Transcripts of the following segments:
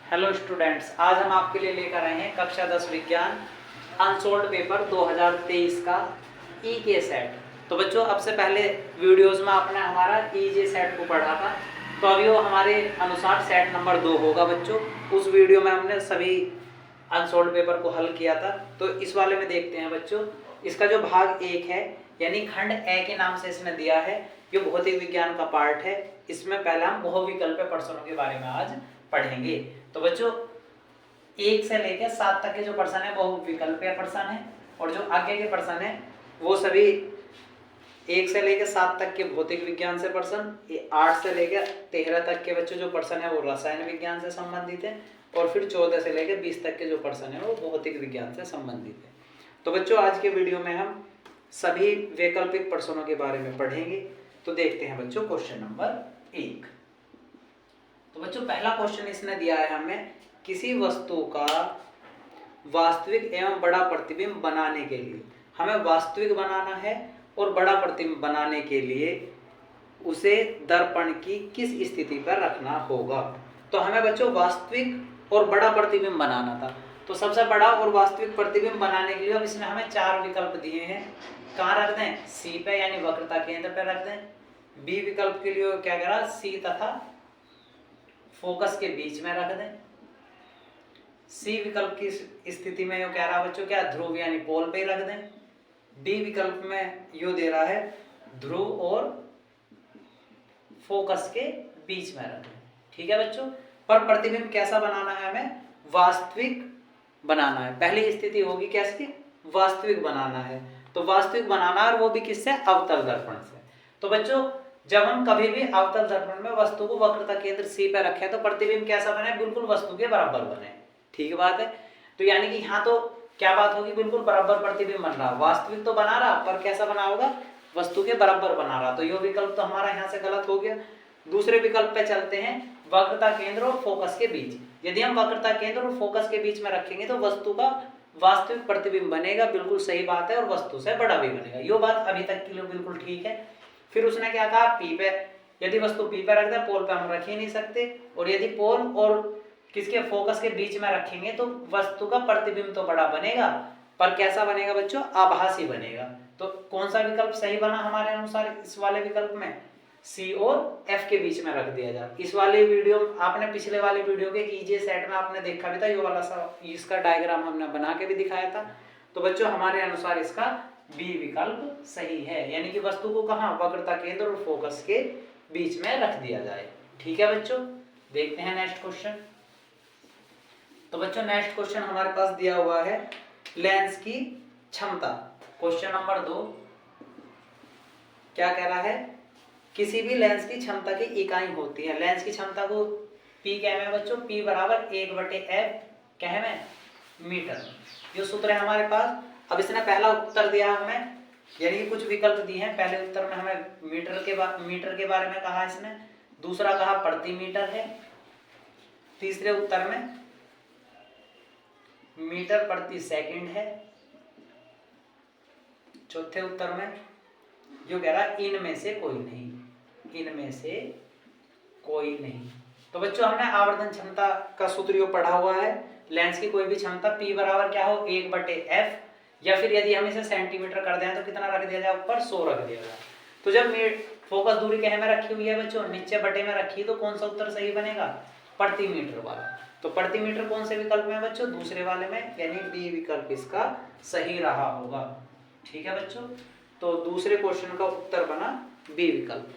Hello students, आज हम आपके लिए लेकर आए हैं कक्षा 10 विज्ञान अनसोल्ड पेपर 2023 का ई के सेट। तो बच्चों, अब से पहले वीडियोस में आपने हमारा ई जे सेट को पढ़ा था, तो अभी वो हमारे अनुसार सेट नंबर 2 होगा बच्चों। उस वीडियो में हमने सभी अनसोल्ड पेपर को हल किया था। तो इस वाले में देखते हैं बच्चों, इसका जो भाग 1 है यानी खंड ए के नाम से इसने दिया है, ये भौतिक विज्ञान का पार्ट है। इसमें पहले हम बहुविकल्पीय प्रश्नों के बारे में आज पढ़ेंगे। तो बच्चों, 1 से लेकर 7 तक के जो प्रश्न है वो विकल्पीय प्रश्न है, और जो आगे के प्रश्न है वो सभी 1 से लेकर 7 तक के भौतिक विज्ञान से प्रश्न, 8 से लेकर 13 तक के बच्चों जो प्रश्न है वो रसायन विज्ञान से संबंधित है, और फिर 14 से लेकर 20 तक के जो प्रश्न है वो भौतिक विज्ञान से संबंधित है। तो बच्चों, आज के वीडियो में हम सभी वैकल्पिक प्रश्नों के बारे में पढ़ेंगे। तो देखते हैं बच्चों क्वेश्चन नंबर 1। तो बच्चों, पहला क्वेश्चन इसने दिया है हमें, किसी वस्तु का वास्तविक एवं बड़ा प्रतिबिंब बनाने के लिए हमें वास्तविक बनाना है, और बड़ा प्रतिबिंब बनाने के लिए उसे दर्पण की किस स्थिति पर रखना होगा। तो हमें बच्चों वास्तविक और बड़ा प्रतिबिंब बनाना था। तो सबसे बड़ा और वास्तविक प्रतिबिंब बनाने के लिए अब इसने हमें 4 विकल्प दिए हैं। कहाँ रख दें? सी पे यानी वक्रता केंद्र पे रख दें। बी विकल्प के लिए क्या करा? सी तथा फोकस के बीच में रख दें। सी विकल्प की स्थिति में यो कह रहा है बच्चों क्या? ध्रुव यानी पोल पे रख दें। डी विकल्प में यो दे रहा है ध्रुव और फोकस के बीच में रख दें। ठीक है बच्चों, पर प्रतिबिंब कैसा बनाना है? हमें वास्तविक बनाना है। पहली स्थिति होगी कैसी? वास्तविक बनाना है। तो वास्तविक बनाना है, और वो भी किससे? अवतल दर्पण से। तो बच्चों, जब हम कभी भी अवतल दर्पण में वस्तु को वक्रता केंद्र सी पर रखें तो प्रतिबिंब कैसा बने? बिल्कुल वस्तु के बराबर बने। ठीक बात है। तो यानी कि यहाँ तो क्या बात होगी? बिल्कुल बराबर प्रतिबिंब बन रहा। वास्तविक तो बना रहा, पर कैसा बना होगा? वस्तु के बराबर बना रहा। तो ये विकल्प तो हमारा यहाँ से गलत हो गया। दूसरे विकल्प पे चलते हैं, वक्रता केंद्र और फोकस के बीच। यदि हम वक्रता केंद्र और फोकस के बीच में रखेंगे तो वस्तु का वास्तविक प्रतिबिंब बनेगा। बिल्कुल सही बात है, और वस्तु से बड़ा भी बनेगा। ये बात अभी तक के लिए बिल्कुल ठीक है। फिर उसने क्या कहा? पी पे। यदि वस्तु पी पे रख दे, पोल पे हम रख ही नहीं सकते, और यदि पोल और किसके? फोकस के बीच में रखेंगे तो वस्तु का प्रतिबिंब तो बड़ा बनेगा, पर कैसा बनेगा बच्चों? आभासी बनेगा। तो कौन सा विकल्प सही बना हमारे अनुसार? इस वाले विकल्प में सी और एफ के बीच में रख दिया जाए। इस वाले वीडियो आपने पिछले वाले वीडियो के ईजे सेट में आपने देखा भी था, ये वाला सा इसका डायग्राम हमने बना के भी दिखाया था। तो बच्चों, हमारे अनुसार इसका बी विकल्प सही है, यानी कि वस्तु को कहाँ? वक्रता केंद्र और फोकस के बीच में रख दिया जाए। ठीक है बच्चों, देखते हैं नेक्स्ट क्वेश्चन। तो बच्चों, नेक्स्ट क्वेश्चन हमारे पास दिया हुआ है लेंस की क्षमता। क्वेश्चन नंबर 2 क्या कह रहा है? किसी भी लेंस की क्षमता की इकाई होती है। लेंस की क्षमता को पी क्या है बच्चों? पी बराबर 1/f क्या है में? मीटर। ये सूत्र है हमारे पास। अब इसने पहला उत्तर दिया हमें, यानी कि कुछ विकल्प दिए हैं। पहले उत्तर में हमें मीटर के बारे में कहा इसने, दूसरा कहा प्रति मीटर है, तीसरे उत्तर में मीटर प्रति सेकंड है, चौथे उत्तर में जो कह रहा है इनमें से कोई नहीं, इनमें से कोई नहीं। तो बच्चों, हमने आवर्धन क्षमता का सूत्र यो पढ़ा हुआ है। लेंस की कोई भी क्षमता P बराबर क्या हो? 1/f, या फिर यदि हम इसे सेंटीमीटर कर दें तो कितना रख दिया जाए? ऊपर 100 रख दिया जाए। तो जब फोकस दूरी क्या में रखी हुई है बच्चों? नीचे बटे में रखी, तो कौन सा उत्तर सही बनेगा? प्रति मीटर वाला। तो प्रति मीटर कौन से विकल्प में है बच्चों? दूसरे वाले में, यानी डी विकल्प इसका सही रहा होगा। ठीक है बच्चों, तो दूसरे क्वेश्चन का उत्तर बना बी विकल्प।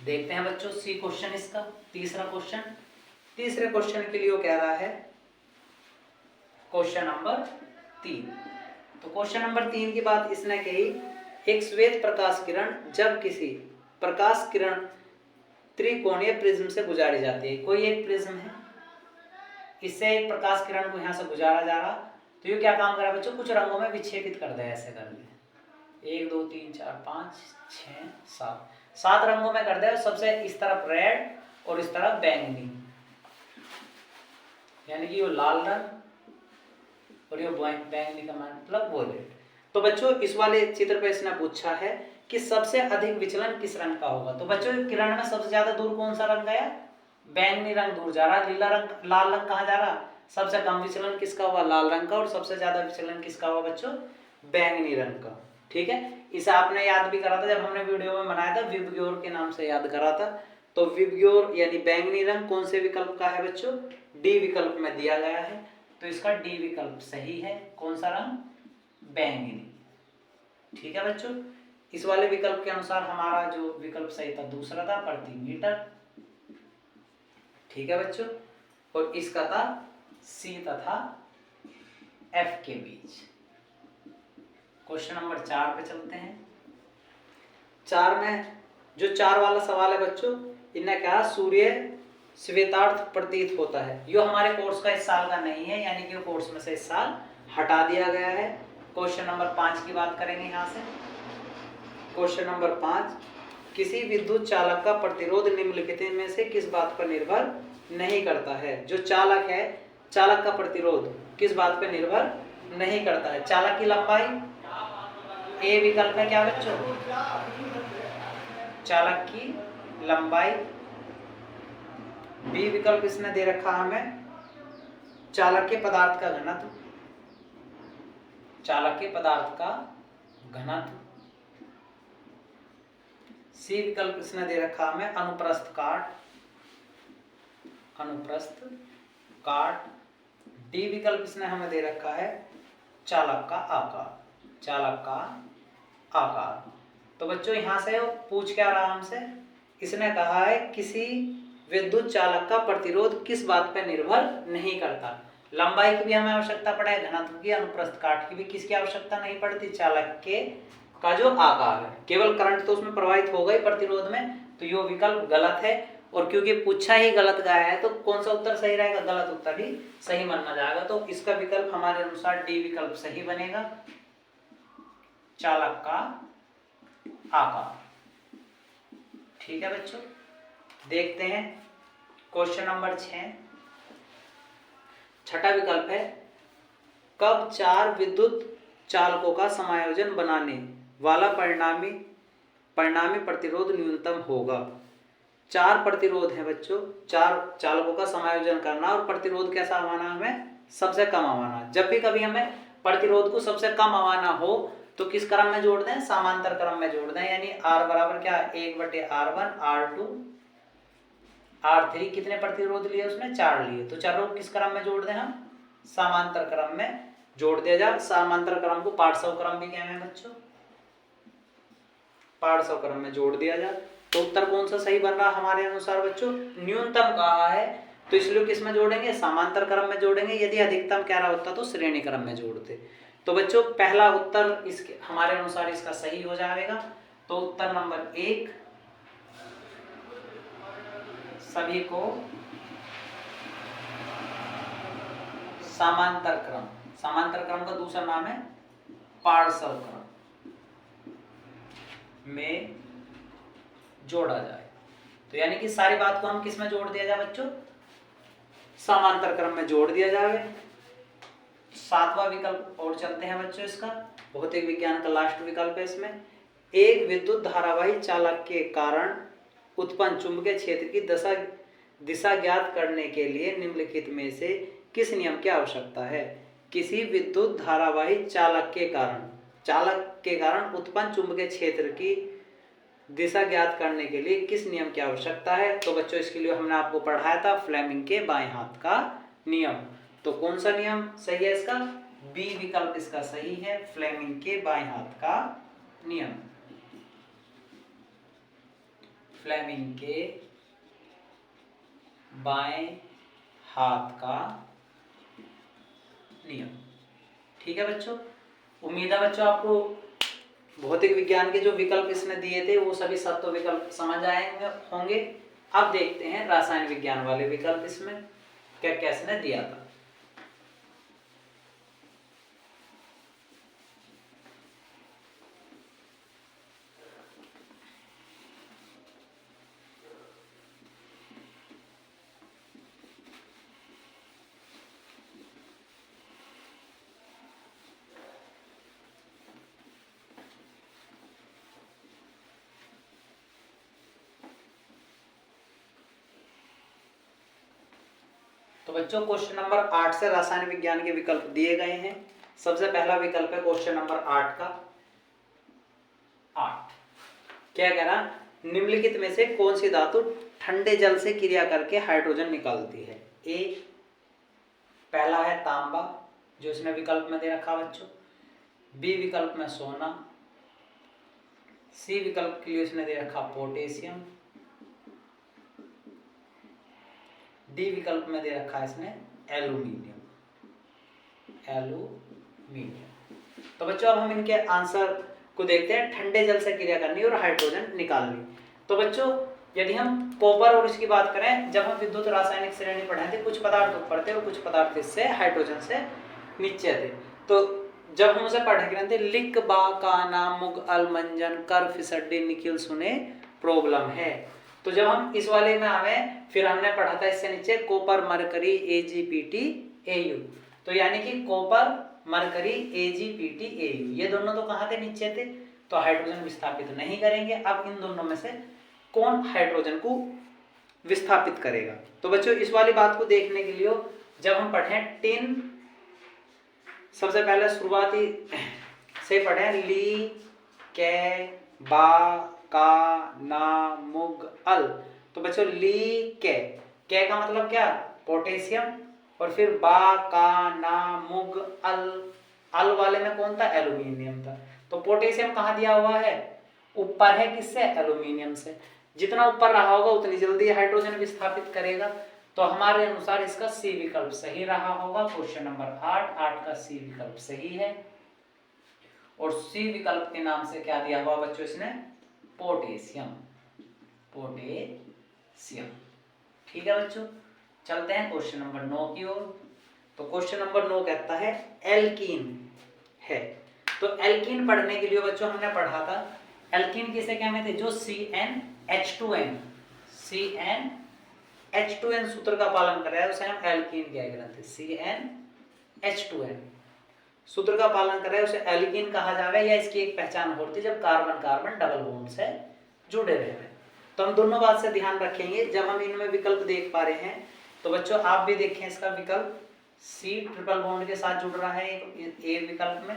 देखते हैं बच्चों सी क्वेश्चन इसका, तीसरा क्वेश्चन। तीसरे क्वेश्चन के लिए वो कह रहा है क्वेश्चन नंबर 3। तो क्वेश्चन नंबर 3 की बात इसने कही, एक श्वेत प्रकाश किरण जब किसी प्रकाश किरण त्रिकोणीय प्रिज्म से गुजारी जाती है। कोई एक प्रिज्म है, इससे एक प्रकाश किरण को यहाँ से गुजारा जा रहा, तो ये क्या काम करा बच्चों? कुछ रंगों में विक्षेपित कर दे। ऐसे कर दे 1 2 3 4 5 6 7 रंगों में कर दे। सबसे इस तरफ रेड और इस तरफ बैंगनी, यानी कि ये लाल रंग और ये बैंगनी का मतलब वोलेट। तो बच्चों, इस वाले चित्र पे इसने पूछा है कि सबसे अधिक विचलन किस रंग का होगा। तो बच्चों, किरण में सबसे ज्यादा दूर कौन सा रंग गया? बैंगनी रंग दूर जा रहा, लाल रंग कहाँ जा रहा, सबसे कम विचलन किसका हुआ, लाल रंग का, और सबसे ज्यादा विचलन किसका हुआ बच्चों, बैंगनी रंग का। ठीक है, इसे आपने याद भी करा था जब हमने वीडियो में बनाया था, विबग्योर के नाम से याद करा था। तो विबग्योर यानी बैंगनी रंग कौन से विकल्प का है बच्चों, डी विकल्प में दिया गया है, तो इसका डी विकल्प सही है। कौन सा रंग, बैंगनी। ठीक है बच्चों, इस वाले विकल्प के अनुसार हमारा जो विकल्प सही था दूसरा था, प्रति मीटर। ठीक है बच्चों, और इसका था सी तथा एफ के बीच। क्वेश्चन नंबर 4 पे चलते हैं। 4 में जो 4 वाला सवाल है बच्चों, इन्हें कहा सूर्य श्वेतार्थ प्रतीत होता है। यो हमारे कोर्स का इस साल का नहीं है, यानी कि कोर्स में से इस साल हटा दिया गया है। क्वेश्चन नंबर 5 की बात करेंगे यहाँ से। क्वेश्चन नंबर 5, किसी विद्युत चालक का प्रतिरोध निम्नलिखित में से किस बात पर निर्भर नहीं करता है। जो चालक है, चालक का प्रतिरोध किस बात पर निर्भर नहीं करता है। चालक की लंबाई, ए विकल्प है क्या बच्चों, चालक की लंबाई। बी विकल्प इसने दे रखा हमें, चालक के पदार्थ का घनत्व, चालक के पदार्थ का घनत्व। सी विकल्प इसने दे रखा हमें, अनुप्रस्थ काट, अनुप्रस्थ काट। डी विकल्प इसने हमें दे रखा है, चालक का आकार, चालक का आकार। तो बच्चों यहां से पूछ क्या रहा हमसे, इसने कहा है किसी विद्युत चालक का प्रतिरोध किस बात पर निर्भर नहीं करता। लंबाई की भी हमें आवश्यकता पड़े, घनत्व की, अनुप्रस्थ काट की भी किसकी आवश्यकता नहीं पड़ती, चालक के का जो आकार है। केवल करंट तो उसमें प्रवाहित होगा ही प्रतिरोध में, तो यो विकल्प गलत है। और क्योंकि पूछा ही गलत गया है तो कौन सा उत्तर सही रहेगा, गलत उत्तर ही सही माना जाएगा। तो इसका विकल्प हमारे अनुसार डी विकल्प सही बनेगा, चालक का आकार। ठीक है बच्चों, देखते हैं क्वेश्चन नंबर 6। छठा विकल्प है, कब 4 विद्युत चालकों का समायोजन बनाने वाला परिणामी प्रतिरोध न्यूनतम होगा। 4 प्रतिरोध है बच्चों, 4 चालकों का समायोजन करना और प्रतिरोध कैसा आवाना, हमें सबसे कम आवाना। जब भी कभी हमें प्रतिरोध को सबसे कम आवाना हो तो किस क्रम में जोड़ दें, समांतर क्रम में जोड़ दें। यानी R बराबर क्या, 1/R1, R2, R3 कितने प्रतिरोध लिए उसने, 4 लिए। तो चारों किस क्रम में जोड़ दें हम, समांतर क्रम में जोड़ दिया जाए। समांतर क्रम को पार्श्व क्रम भी कहते हैं बच्चों, पार्श्व क्रम में जोड़ दिया जाए। तो उत्तर कौन सा सही बन रहा हमारे अनुसार बच्चों, न्यूनतम कहा है तो इसलिए किस में जोड़ेंगे, समांतर क्रम में जोड़ेंगे। यदि अधिकतम कह रहा होता तो श्रेणी क्रम में जोड़ते। तो बच्चों पहला उत्तर इसके हमारे अनुसार इसका सही हो जाएगा। तो उत्तर नंबर 1 सभी को समांतर क्रम, समांतर क्रम का दूसरा नाम है पार्श्व क्रम में जोड़ा जाए। तो यानी कि सारी बात को हम किस में जोड़ दिया जाए बच्चों, समांतर क्रम में जोड़ दिया जाए। 7वां विकल्प और चलते हैं बच्चों, इसका भौतिक विज्ञान का लास्ट विकल्प है। इसमें एक विद्युत धारावाही चालक के कारण उत्पन्न चुंबकीय क्षेत्र की दिशा ज्ञात करने के लिए निम्नलिखित में से किस नियम की आवश्यकता है। किसी विद्युत धारावाही चालक के कारण उत्पन्न चुंबकीय क्षेत्र की दिशा ज्ञात करने के लिए किस नियम की आवश्यकता है। तो बच्चों इसके लिए हमने आपको पढ़ाया था फ्लेमिंग के बाएं हाथ का नियम। तो कौन सा नियम सही है इसका, बी विकल्प इसका सही है, फ्लेमिंग के बाएं हाथ का नियम, फ्लेमिंग के बाएं हाथ का नियम। ठीक है बच्चों, उम्मीद है बच्चों आपको भौतिक विज्ञान के जो विकल्प इसने दिए थे वो सभी 7 विकल्प समझ आए होंगे। अब देखते हैं रासायन विज्ञान वाले विकल्प इसमें क्या क्या इसने दिया था। तो बच्चों क्वेश्चन नंबर 8 से रासायनिक विज्ञान के विकल्प दिए गए हैं। सबसे पहला विकल्प है क्वेश्चन नंबर 8 का 8। क्या कह रहा, निम्नलिखित में से कौन सी धातु ठंडे जल से क्रिया करके हाइड्रोजन निकालती है? ए पहला है तांबा, जो इसने विकल्प में दे रखा बच्चों। बी विकल्प में सोना। सी विकल्प के लिए उसने दे रखा पोटेशियम। डी विकल्प में दे रखा है इसने एल्यूमिनियम। तो बच्चों अब हम इनके आंसर को देखते हैं। ठंडे जल से क्रिया करनी और हाइड्रोजन निकालनी। तो बच्चों यदि हम कॉपर और इसकी बात करें, जब हम विद्युत रासायनिक श्रेणी पढ़े थे, कुछ पदार्थ ऊपर थे और कुछ पदार्थ इससे हाइड्रोजन से नीचे थे। तो जब हम उसे पढ़े रहे थे, लिख बा काना मुग अलमंजन कर फिसड्डी निखिल सुने प्रॉब्लम है। तो जब हम इस वाले में आवे, फिर हमने पढ़ा था इससे नीचे कॉपर मरकरी AgPt Au। तो यानी कि कॉपर मरकरी AgPt Au, ये दोनों तो कहाँ थे? नीचे थे। तो हाइड्रोजन विस्थापित नहीं करेंगे। अब इन दोनों में से कौन हाइड्रोजन को विस्थापित करेगा? तो बच्चों इस वाली बात को देखने के लिए जब हम पढ़े टिन, सबसे पहले शुरुआती से पढ़े ली के बा का ना मुग अल। तो बच्चों ली के का मतलब क्या? पोटेशियम। और फिर बा का ना मुग अल वाले में कौन था? एल्यूमिनियम था। तो पोटेशियम कहाँ दिया हुआ है? ऊपर है। किससे? एल्यूमिनियम से। जितना ऊपर रहा होगा उतनी जल्दी हाइड्रोजन विस्थापित करेगा। तो हमारे अनुसार इसका सी विकल्प सही रहा होगा। क्वेश्चन नंबर 8 का सी विकल्प सही है। और सी विकल्प के नाम से क्या दिया हुआ बच्चों इसने? पोटेशियम। ठीक है बच्चों, चलते हैं क्वेश्चन नंबर 9 की ओर। तो क्वेश्चन नंबर 9 कहता है एल्कीन है। तो एल्कीन पढ़ने के लिए बच्चों हमने पढ़ा था एल्कीन किसे कहते थे? जो CnH2n सूत्र का पालन कर रहा है उसे हम एल्कीन कह करते हैं। CnH2n सूत्र का पालन कर रहा है उसे एल्कीन कहा जाएगा। या इसकी एक पहचान होती है जब कार्बन कार्बन डबल बॉन्ड से जुड़े रहे हैं। तो हम दोनों बात से ध्यान रखेंगे जब हम इनमें विकल्प देख पा रहे हैं। तो बच्चों आप भी देखें इसका विकल्प C ट्रिपल बॉन्ड के साथ जुड़ रहा है ए विकल्प में।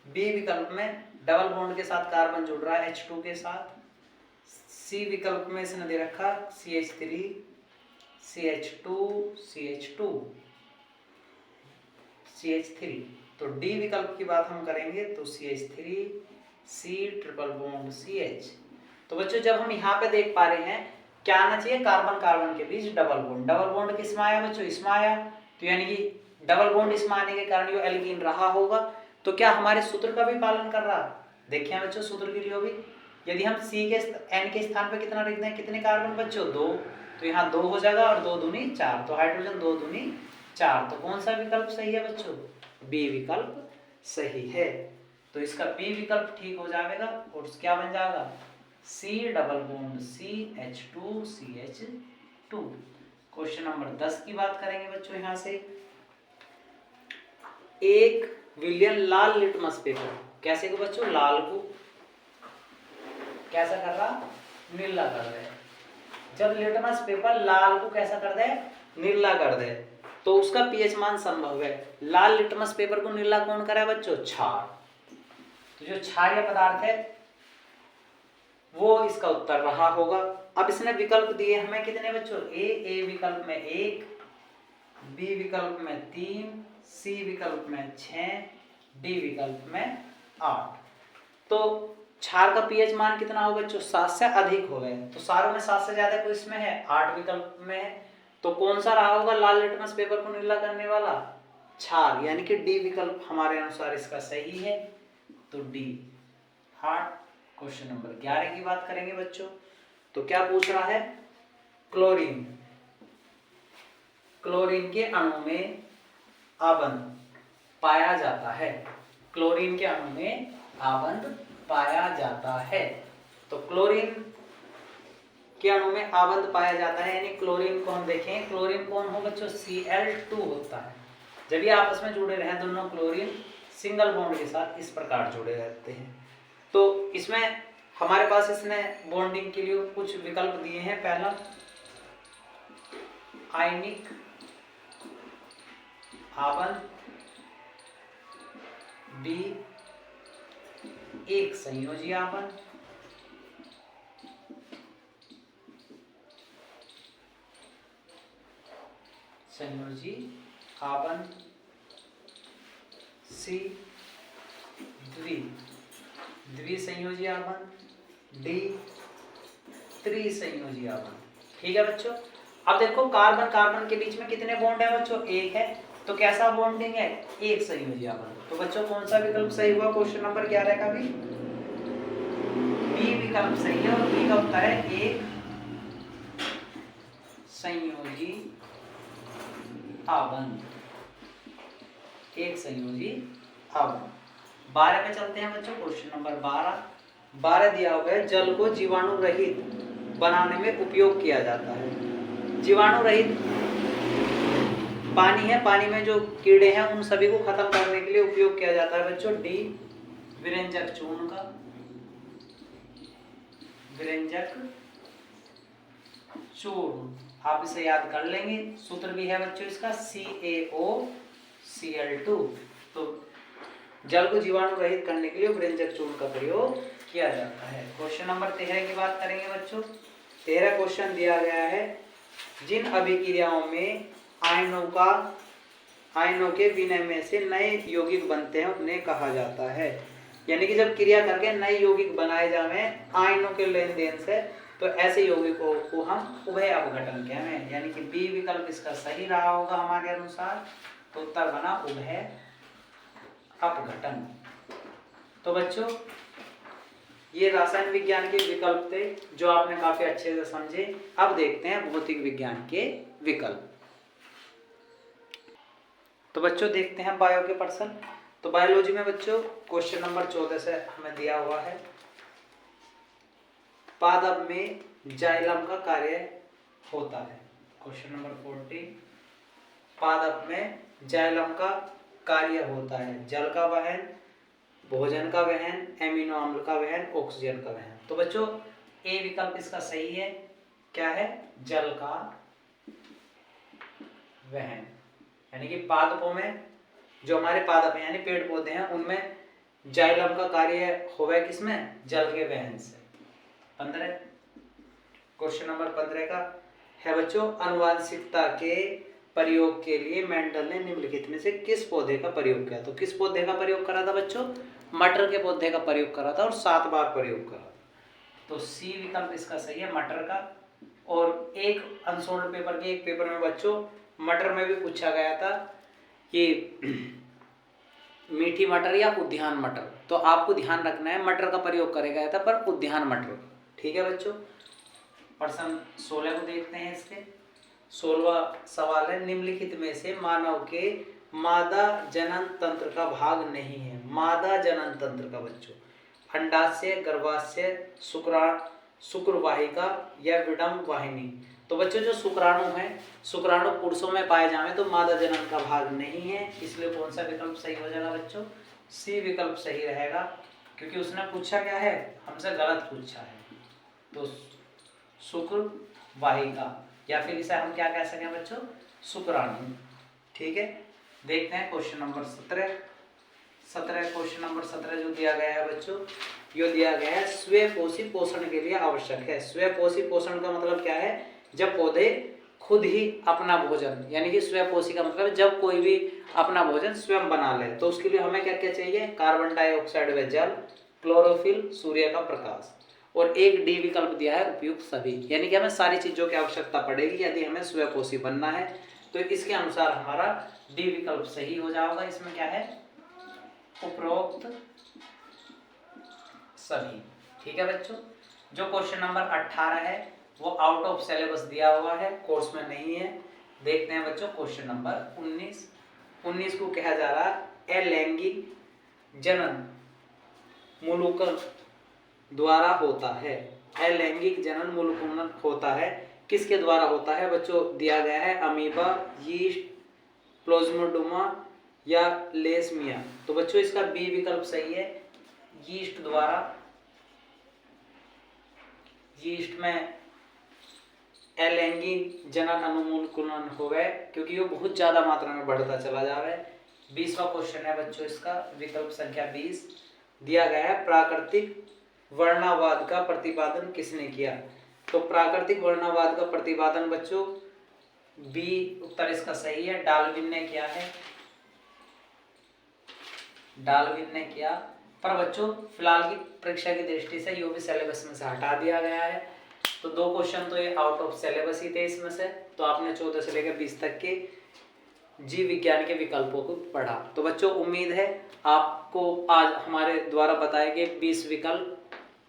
बी विकल्प में डबल बॉन्ड के साथ कार्बन जुड़ रहा है H2 के साथ। सी विकल्प में इसने दे रखा CH3 CH3। तो डी विकल्प की बात हम करेंगे तो CH3 C triple bond CH। तो बच्चों जब हम यहाँ पे देख पा रहे हैं क्या आना चाहिए? कार्बन कार्बन के बीच डबल बॉन्ड। डबल बॉन्ड किसमें आया बच्चों? इसमें आया। तो यानी कि डबल बॉन्ड इसमें आने के कारण ये एल्कीन रहा होगा। तो क्या हमारे सूत्र का भी पालन कर रहा? देखिए बच्चों सूत्र के लिए भी यदि हम C के N के स्थान पे कितना लिख दें? कितने कार्बन बच्चों? 2। तो यहाँ 2 हो जाएगा और 2 दूनी 4। तो हाइड्रोजन 2 दूनी 4। तो कौन सा विकल्प सही है बच्चों? बी विकल्प सही है। तो इसका बी विकल्प ठीक हो जाएगा और क्या बन जाएगा? C double bond CH2CH2। Question number 10 की बात करेंगे बच्चों। यहाँ से एक विलियन लाल लिटमस पेपर कैसे को बच्चों? लाल को कैसा कर रहा? नीला कर दे। जब लिटमस पेपर लाल को कैसा कर दे? नीला कर दे, तो उसका पीएच मान संभव है। लाल लिटमस पेपर को नीला कौन करे बच्चों? क्षार। तो जो क्षारीय पदार्थ है वो इसका उत्तर रहा होगा। अब इसने विकल्प दिए हमें कितने बच्चों? ए विकल्प में 1, बी विकल्प में 3, सी विकल्प में 6, डी विकल्प में 8। तो क्षार का पीएच मान कितना होगा बच्चों? 7 से अधिक हो गए। तो सारों में 7 से ज्यादा कोई इसमें है? 8 विकल्प में है। तो कौन सा रहा होगा लाल लिटमस पेपर को नीला करने वाला? क्षार। यानी कि डी विकल्प हमारे अनुसार इसका सही है। तो डी 8। क्वेश्चन नंबर 11 की बात करेंगे बच्चों। तो क्या पूछ रहा है? क्लोरीन के अणु में आबंध पाया जाता है। क्लोरीन के अणु में आबंध पाया जाता है। तो क्लोरीन के अणु में आबंध पाया जाता है, यानी क्लोरीन को हम देखें, क्लोरीन कौन हो बच्चों? Cl2 होता है। जब ये आपस में जुड़े रहे दोनों क्लोरीन सिंगल बॉन्ड के साथ इस प्रकार जुड़े रहते हैं। तो इसमें हमारे पास इसने बॉन्डिंग के लिए कुछ विकल्प दिए हैं। पहला आयनिक आबंध, बी एक संयोजी आबंध, संयोजी आबंध, सी द्विसंयोजी आबंध, डी त्रिसंयोजी आबंध। ठीक है बच्चों। अब देखो कार्बन कार्बन के बीच में कितने बॉन्ड है बच्चों? एक है, तो कैसा बॉन्डिंग है? एक संयोजी आबंध। तो बच्चों कौन सा विकल्प सही हुआ क्वेश्चन नंबर 11 का? भी बी विकल्प सही है, और बी का उत्तर है एक संयोजी आबंध, एक संयोजी आबंध। 12 में चलते हैं बच्चों। क्वेश्चन नंबर 12 दिया हुआ है, जल को जीवाणु रहित बनाने में उपयोग किया जाता है। जीवाणु रहित पानी है, पानी में जो कीड़े हैं उन सभी को खत्म करने के लिए उपयोग किया जाता है बच्चों। डी विरंजक चूर्ण का, विरंजक चूर्ण। आप इसे याद कर लेंगे, सूत्र भी है बच्चों इसका CaOCl2। तो जल को जीवाणु रहित करने के लिए विरंजक चूर्ण का प्रयोग किया जाता है। क्वेश्चन नंबर 13 की बात करेंगे बच्चों। 13 क्वेश्चन दिया गया है, जिन अभिक्रियाओं में आयनों के विनिमय से नए यौगिक बनते हैं उन्हें कहा जाता है। यानी कि जब क्रिया करके नए यौगिक बनाए जावे आयनों के लेन देन से, तो ऐसे यौगिकों को हम उभय अपघटन कहें। यानी कि बी विकल्प इसका सही रहा होगा हमारे अनुसार। तो उत्तर बना उभय अपघटन। तो बच्चों ये रासायनिक विज्ञान के विकल्प थे जो आपने काफी अच्छे से समझे। अब देखते हैं भौतिक विज्ञान के विकल्प। तो बच्चों देखते हैं बायो के पर्सन। तो बायोलॉजी में बच्चों क्वेश्चन नंबर 14 से हमें दिया हुआ है, पादप में जाइलम का कार्य होता है। क्वेश्चन नंबर 14, पादप में जाइलम का कार्य होता है। जल का वहन, भोजन का वहन, एमिनो अम्ल का वहन, ऑक्सीजन का वहन। तो बच्चों ए विकल्प इसका सही है। क्या है? जल का वहन। यानी कि पादपों में, जो हमारे पादप हैं यानी पेड़ पौधे हैं, उनमें जाइलम का कार्य होगा किसमें? जल के वहन से। 15 क्वेश्चन नंबर 15 का है बच्चों, अनुवांशिकता के प्रयोग के लिए मेंडल ने निम्नलिखित में से किस पौधे का प्रयोग किया? तो किस पौधे का प्रयोग करा था बच्चों? मटर के पौधे का प्रयोग करा था, और 7 बार प्रयोग करा। तो सी विकल्प इसका सही है, मटर का। और एक अनसोल्ड पेपर के एक पेपर में बच्चों मटर में भी पूछा गया था कि मीठी मटर या उद्यान मटर। तो आपको ध्यान रखना है मटर का प्रयोग करेगा गया था, पर उद्यान मटर। ठीक है बच्चों। प्रश्न 16 को देखते हैं। इसके 16वां सवाल है, निम्नलिखित में से मानव के मादा जनन तंत्र का भाग नहीं है। मादा जनन तंत्र का बच्चों अंडाशय, गर्भाशय, शुक्रवाहिका या विडम्ब वाहिनी। तो बच्चों जो शुक्राणु है, शुक्राणु पुरुषों में पाए जावे तो मादा जनन का भाग नहीं है। इसलिए कौन सा विकल्प सही हो जाएगा बच्चों? सी विकल्प सही रहेगा, क्योंकि उसने पूछा क्या है? हमसे गलत पूछा है। तो शुक्रवाहिका, या फिर इसे हम क्या कह सकते हैं बच्चों? शुक्राणु। ठीक है। देखते हैं क्वेश्चन नंबर 17। क्वेश्चन नंबर 17 जो दिया गया है बच्चों, यो दिया गया है स्वपोषी पोषण के लिए आवश्यक है। स्वपोषी पोषण का मतलब क्या है? जब पौधे खुद ही अपना भोजन, यानी कि स्वपोषी का मतलब जब कोई भी अपना भोजन स्वयं बना ले, तो उसके लिए हमें क्या क्या चाहिए? कार्बन डाइऑक्साइड व जल, क्लोरोफिल, सूर्य का प्रकाश, और एक डी विकल्प दिया है उपयुक्त सभी। यानी कि हमें सारी चीजों की आवश्यकता पड़ेगी यदि हमें स्वपोषी बनना है। तो इसके अनुसार हमारा डी विकल्प सही हो जाएगा। इसमें क्या है? उपरोक्त सभी। ठीक है बच्चों। जो क्वेश्चन नंबर 18 है वो आउट ऑफ सिलेबस दिया हुआ है, कोर्स में नहीं है। देखते हैं बच्चों क्वेश्चन नंबर 19 को कहा जा रहा है अलैंगिक जनन मूलकन द्वारा होता है। अलैंगिक जनन मूलकन होता है, किसके द्वारा होता है बच्चों? दिया गया है अमीबा, यीस्ट, प्लाज्मोडोमा या लेशमिया। तो बच्चों इसका बी विकल्प सही है, यीस्ट द्वारा। यीस्ट में अलैंगिक जनन अनुकूलन हो गए, क्योंकि ये बहुत ज़्यादा मात्रा में बढ़ता चला जा रहा है। 20वां क्वेश्चन है बच्चों, इसका विकल्प संख्या 20 दिया गया है, प्राकृतिक वर्णवाद का प्रतिपादन किसने किया। तो प्राकृतिक वर्णवाद का प्रतिपादन बच्चों बी उत्तर इसका सही है, डार्विन ने किया है, डार्विन ने किया। पर बच्चों फिलहाल की परीक्षा की दृष्टि से यो भी सिलेबस में से हटा दिया गया है, तो 2 क्वेश्चन तो ये आउट ऑफ सिलेबस ही थे इसमें से। तो आपने 14 से लेकर 20 तक के जीव विज्ञान के विकल्पों को पढ़ा। तो बच्चों उम्मीद है आपको आज हमारे द्वारा बताए गए 20 विकल्प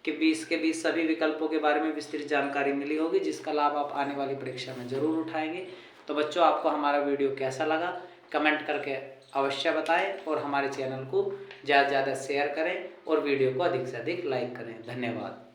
के 20 के 20 सभी विकल्पों के बारे में विस्तृत जानकारी मिली होगी, जिसका लाभ आप आने वाली परीक्षा में जरूर उठाएंगे। तो बच्चों आपको हमारा वीडियो कैसा लगा कमेंट करके अवश्य बताएं, और हमारे चैनल को ज़्यादा से ज़्यादा शेयर करें और वीडियो को अधिक से अधिक लाइक करें। धन्यवाद।